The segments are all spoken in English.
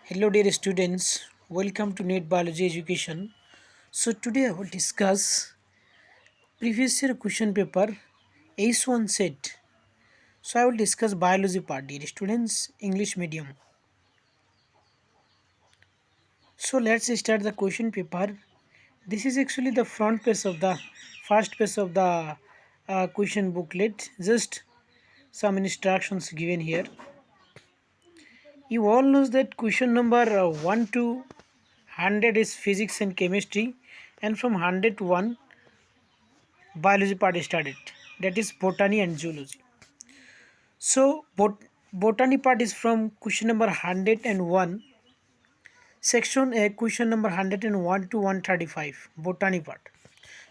Hello dear students, welcome to NET Biology Education. So today I will discuss previous year question paper H1 set. So I will discuss biology part dear students, English medium. So let's start the question paper. This is actually the front page of the first page of the question booklet. Just some instructions given here. You all know that question number 1 to 100 is physics and chemistry, and from 100 to 1 biology part started, that is botany and zoology. So botany part is from question number 101, section A, question number 101 to 135, botany part.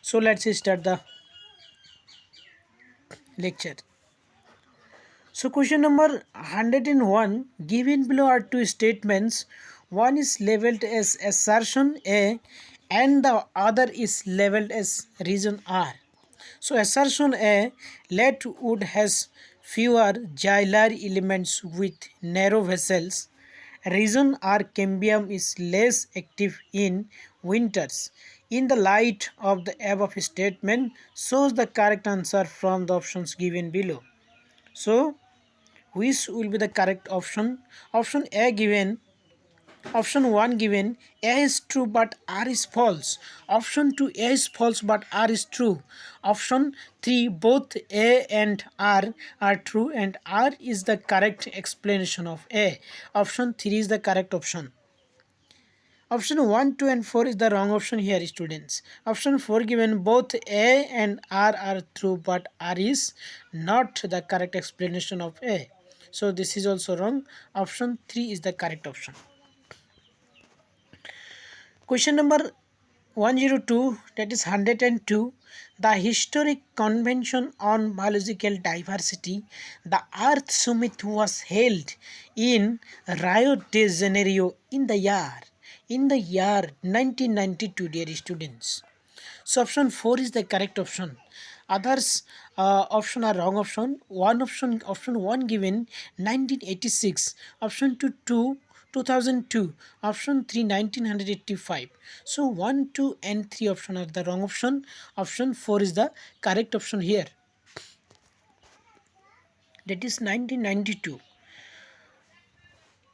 So let's start the lecture. So question number 101, given below are two statements. One is labeled as assertion A and the other is labeled as reason R. So assertion A, lead wood has fewer xylar elements with narrow vessels. Reason R, cambium is less active in winters. In the light of the above statement, shows the correct answer from the options given below. So which will be the correct option? Option A given, option 1 given, A is true but R is false. Option 2, A is false but R is true. Option 3, both A and R are true and R is the correct explanation of A. Option 3 is the correct option. Option 1, 2 and 4 is the wrong option here students. Option 4 given, both A and R are true but R is not the correct explanation of A. So this is also wrong. Option 3 is the correct option. Question number 102, that is 102. The historic convention on biological diversity, the Earth Summit, was held in Rio de Janeiro in the year 1992, dear students. So option 4 is the correct option. Others option are wrong option. Option 1 given 1986, option 2 2002, option 3 1985. So 1, 2 and 3 option are the wrong option. Option 4 is the correct option here. That is 1992.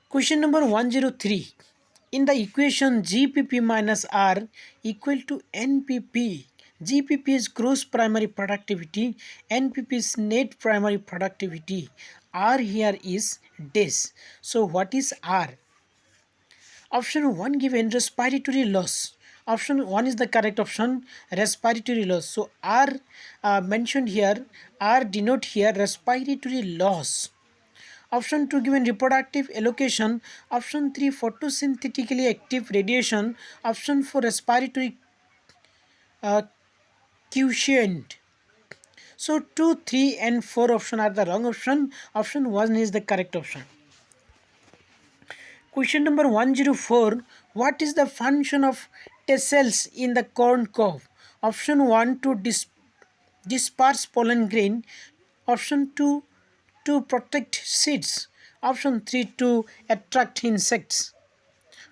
Question number 103. In the equation GPP minus R equal to NPP, GPP is gross primary productivity, NPP is net primary productivity. R here is dash. So what is R? Option 1 given, respiratory loss. Option 1 is the correct option, respiratory loss. So R mentioned here, R denote here respiratory loss. Option 2 given, reproductive allocation. Option 3 photosynthetically active radiation. Option 4 respiratory uh, quotient. So 2, 3 and 4 option are the wrong option. Option 1 is the correct option. Question number 104. What is the function of tassels in the corn cob? Option 1 to disperse pollen grain. Option 2 to protect seeds. Option 3 to attract insects.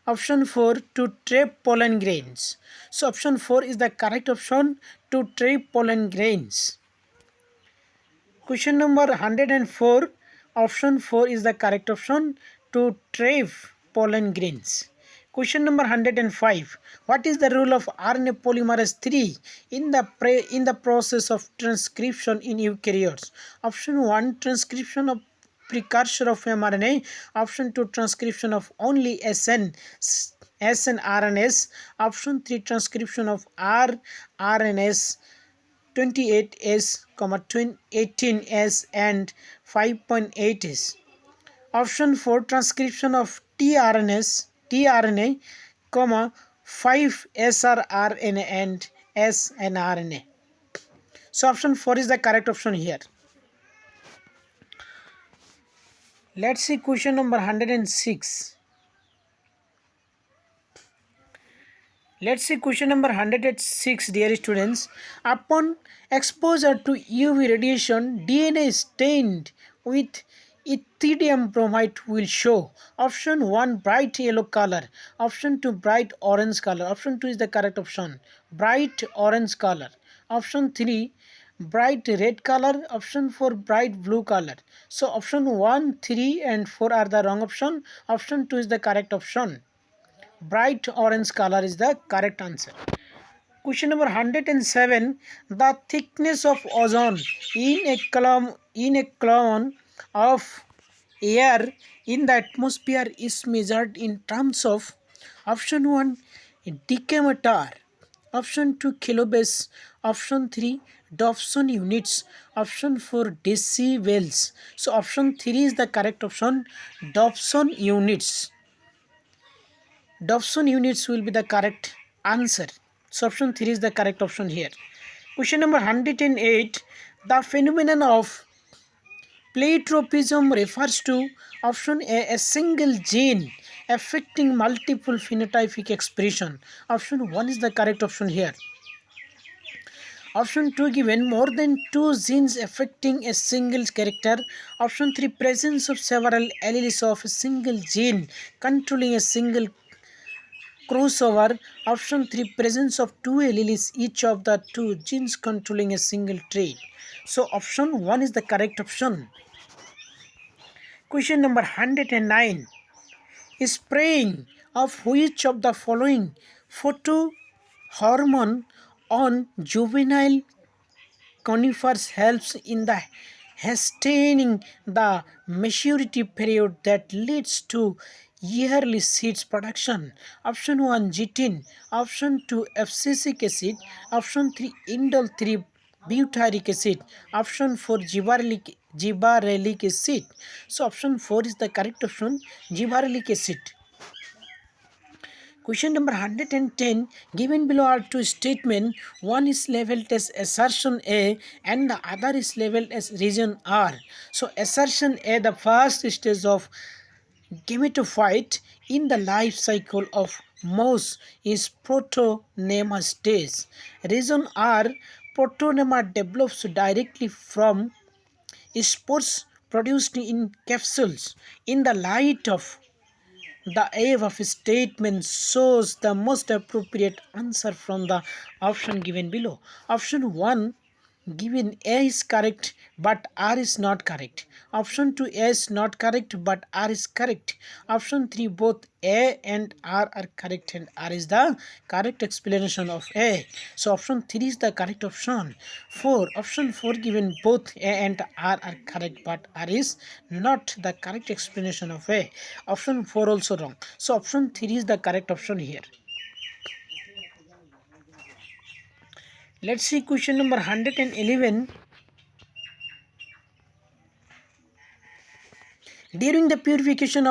Option 4 to trap pollen grains. So option 4 is the correct option, to trap pollen grains. Question number 104. Option 4 is the correct option, to trap pollen grains. Question number 105. What is the role of RNA polymerase 3 in the process of transcription in eukaryotes? Option 1, transcription of precursor of mRNA. Option 2, transcription of only snRNAs. Option 3, transcription of rRNAs 28S, 18S and 5.8S. Option 4, transcription of tRNA, 5 srRNA and snRNA. So option 4 is the correct option here. Let's see question number 106. Let's see question number 106, dear students. Upon exposure to UV radiation, DNA is stained with ethidium bromide will show? Option 1 bright yellow color, option 2 bright orange color, option 2 is the correct option, bright orange color, option 3 bright red color, option 4 bright blue color. So option 1, 3 and 4 are the wrong option, option 2 is the correct option, bright orange color is the correct answer. Question number 107. The thickness of ozone in a column of air in the atmosphere is measured in terms of option 1 decameter, option 2 kilobase, option 3 Dobson units, option 4 decibels. So option 3 is the correct option, Dobson units. Dobson units will be the correct answer. So option 3 is the correct option here. Question number 108. The phenomenon of pleiotropism refers to option A single gene affecting multiple phenotypic expression. Option 1 is the correct option here. Option 2 given more than 2 genes affecting a single character. Option 3 presence of several alleles of a single gene controlling a single crossover. Option 3 presence of 2 alleles each of the 2 genes controlling a single trait. So option 1 is the correct option. Question number 109. Spraying of which of the following photohormone on juvenile conifers helps in the hastening the maturity period that leads to yearly seeds production. Option 1 chitin, option 2 abscisic acid, option 3 indole 3 butyric acid, option 4 gibberellic acid. So option 4 is the correct option, gibberellic acid. Question number 110. Given below are two statements. One is labeled as assertion A and the other is labeled as reason R. So assertion A, the first stage of gametophyte in the life cycle of mouse is protonema stage. Reason R, protonema develops directly from spores produced in capsules. In the light of the above statement shows the most appropriate answer from the option given below. Option 1 given A is correct but R is not correct. Option 2 A is not correct but R is correct. Option 3 both A and R are correct and R is the correct explanation of A. So option 3 is the correct option. 4. Option 4 given both A and R are correct but R is not the correct explanation of A. Option 4 also wrong. So option 3 is the correct option here. Let's see question number 111. During the purification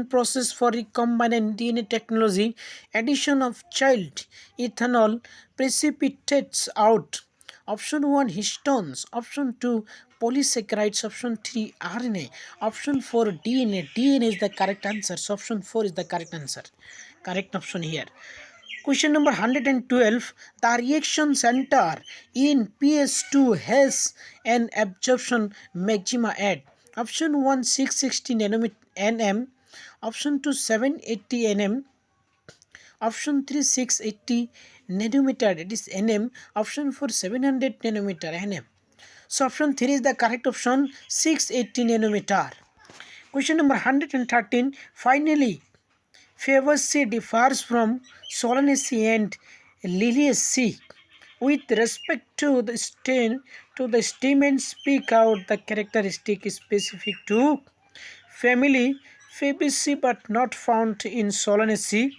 process for recombinant DNA technology, addition of child ethanol precipitates out option 1 histones, option 2 polysaccharides, option 3 RNA, option 4 DNA. DNA is the correct answer. So option 4 is the correct answer. Correct option here. Question number 112. The reaction center in PS2 has an absorption maxima at option 1 660 nm, option 2 780 nm, option 3 680 nanometer, it is nm, option 4 700 nanometer nm. So option 3 is the correct option, 680 nanometer. Question number 113. Finally, Fabaceae differs from Solanaceae and Liliaceae with respect to the stem and speak out the characteristic specific to family Fabaceae but not found in Solanaceae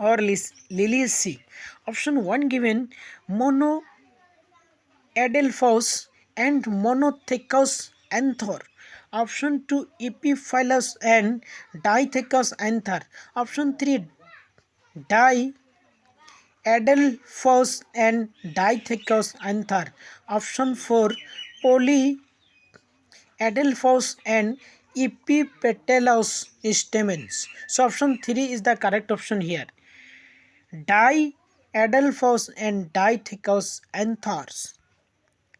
or Liliaceae. Option 1 given Monoadelphous and Monothecous anther. Option 2 Epiphilus and Dithecous anther. Option 3 Diadelphous and Dithecous anther. Option 4 Polyadelphous and Epipetalous stamens. So option 3 is the correct option here. Diadelphous and Dithecous anthers.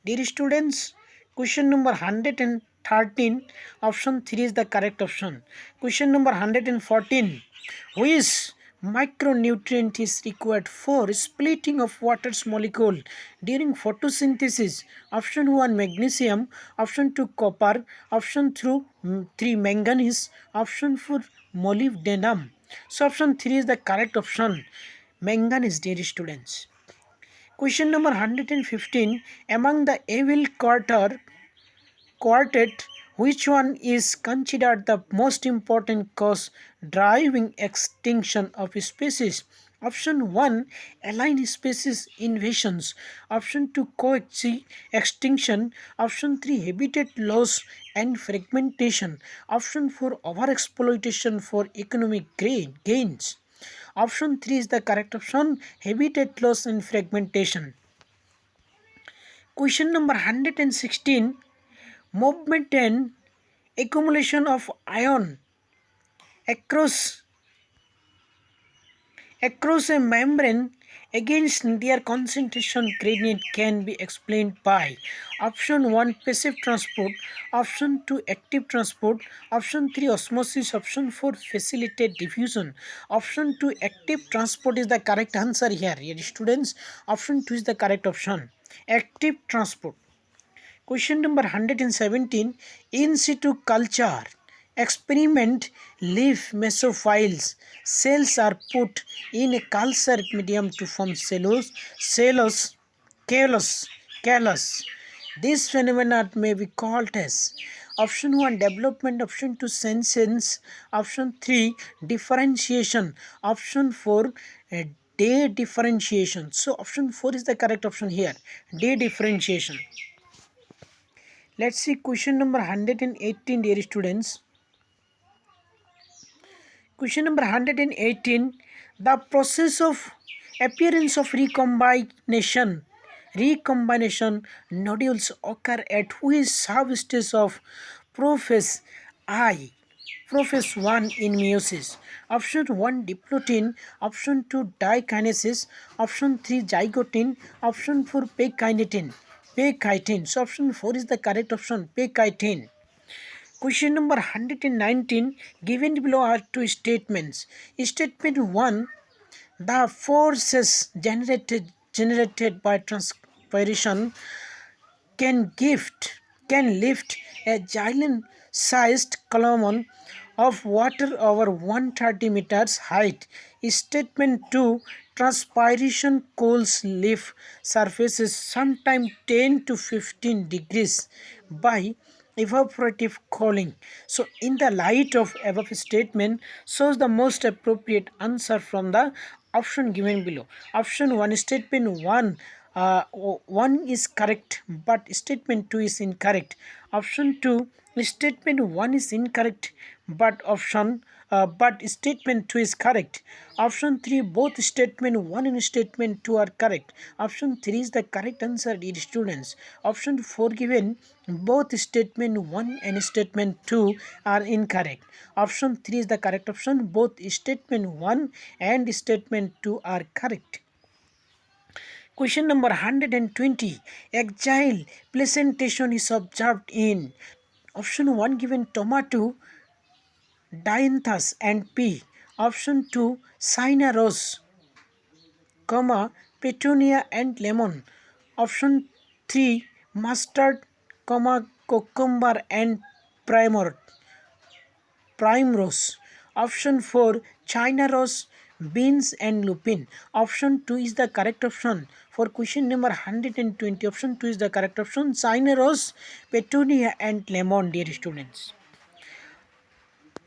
Dear students, question number 113 13. Option 3 is the correct option. Question number 114. Which micronutrient is required for splitting of water's molecule during photosynthesis? Option 1 magnesium, option 2 copper, option 3 manganese, option 4 molybdenum. So option 3 is the correct option. Manganese, dear students. Question number 115. Among the evil quartet, which one is considered the most important cause driving extinction of species? Option 1 alien species invasions, option 2 extinction, option 3 habitat loss and fragmentation, option 4 overexploitation for economic gains. Option 3 is the correct option, habitat loss and fragmentation. Question number 116. Movement and accumulation of ion across a membrane against their concentration gradient can be explained by option 1 passive transport, option 2 active transport, option 3 osmosis, option 4 facilitate diffusion. Option 2 active transport is the correct answer here. Dear students, option 2 is the correct option, active transport. Question number 117. In situ culture experiment leaf mesophiles cells are put in a culture medium to form callus. This phenomenon may be called as option 1 development, option 2 senescence, option 3 differentiation, option 4 day differentiation. So option 4 is the correct option here, day differentiation. Let's see question number 118, dear students. Question number 118. The process of appearance of recombination nodules occur at which substage of prophase I? Prophase 1 in meiosis. Option 1 diplotin, option 2 dikinesis, option 3 zygotin, option 4 pegchitin. So option 4 is the correct option, pegchitin. Question number 119. Given below are two statements. Statement 1. The forces generated by transpiration can lift a giant-sized column of water over 130 meters height. Statement 2. Transpiration cools leaf surfaces sometimes 10 to 15 degrees by evaporative cooling. So in the light of above statement, shows the most appropriate answer from the option given below. Option 1, statement 1 is correct, but statement 2 is incorrect. Option 2, statement 1 is incorrect, but statement 2 is correct. Option 3, both statement 1 and statement 2 are correct. Option 3 is the correct answer, dear students. Option 4 given, both statement 1 and statement 2 are incorrect. Option 3 is the correct option, both statement 1 and statement 2 are correct. Question number 120. Axial placentation is observed in option 1 given tomato, dianthus and pea. Option 2 cynaros, petunia and lemon. Option 3 mustard, cucumber and primrose. Option 4 china rose, beans and lupin. Option 2 is the correct option for question number 120. Option 2 is the correct option, china rose, petunia and lemon, dear students.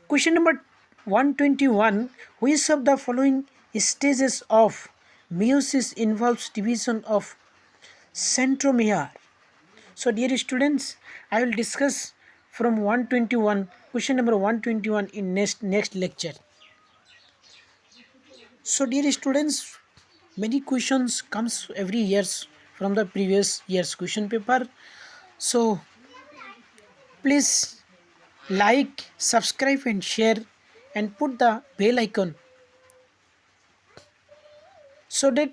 Question number 121. Which of the following stages of meiosis involves division of centromere? So dear students, I will discuss from 121, question number 121 in next lecture. So dear students, many questions comes every years from the previous year's question paper. So please like, subscribe and share and put the bell icon so that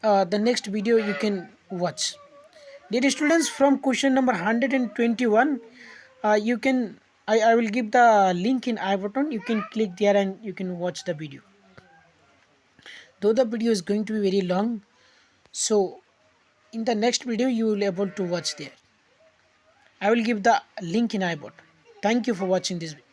the next video you can watch. Dear students, from question number 121, You can I will give the link in I button. You can click there and you can watch the video. Though the video is going to be very long, so in the next video you will able to watch there. I will give the link in I button. Thank you for watching this video.